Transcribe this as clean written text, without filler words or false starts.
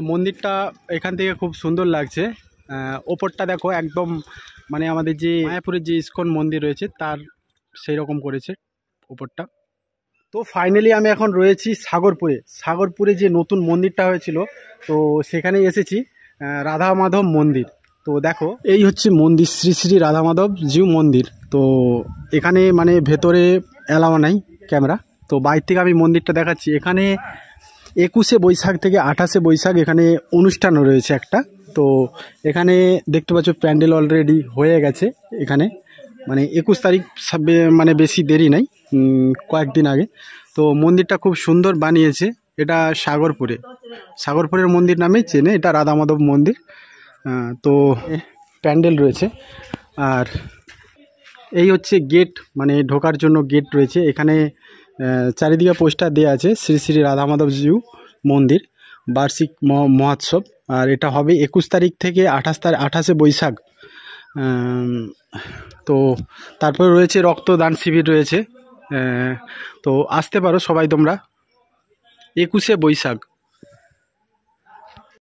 মন্দিরটা এখান থেকে খুব সুন্দর লাগছে। ওপরটা দেখো একদম মানে আমাদের যে মায়াপুরের যে ইস্কন মন্দির রয়েছে তার সেই রকম করেছে ওপরটা। তো ফাইনালি আমি এখন রয়েছি সাগরপুরে যে নতুন মন্দিরটা হয়েছিল, তো সেখানে এসেছি, রাধা মাধব মন্দির। তো দেখো এই হচ্ছে মন্দির, শ্রী শ্রী রাধা মাধব জিউ মন্দির। তো এখানে মানে ভেতরে অ্যালাও নাই ক্যামেরা, তো বাইরে থেকে আমি মন্দিরটা দেখাচ্ছি। এখানে 21শে বৈশাখ থেকে 28শে বৈশাখ এখানে অনুষ্ঠান রয়েছে একটা। তো এখানে দেখতে পাচ্ছ প্যান্ডেল অলরেডি হয়ে গেছে এখানে, মানে 21 তারিখ মানে বেশি দেরি নাই, কয়েকদিন আগে। তো মন্দিরটা খুব সুন্দর বানিয়েছে। এটা সাগরপুরের মন্দির নামেই চেনে, এটা রাধা মাধব মন্দির। তো প্যান্ডেল রয়েছে, আর এই হচ্ছে গেট, মানে ঢোকার জন্য গেট রয়েছে এখানে। চারিদিকে পোস্টার দেওয়া আছে শ্রী শ্রী রাধা মাধব জিউ মন্দির বার্ষিক মহোৎসব। আর এটা হবে 21 তারিখ থেকে 28শে বৈশাখ। তো তারপরে রয়েছে রক্তদান শিবির রয়েছে। তো আসতে পারো সবাই তোমরা 21শে বৈশাখ।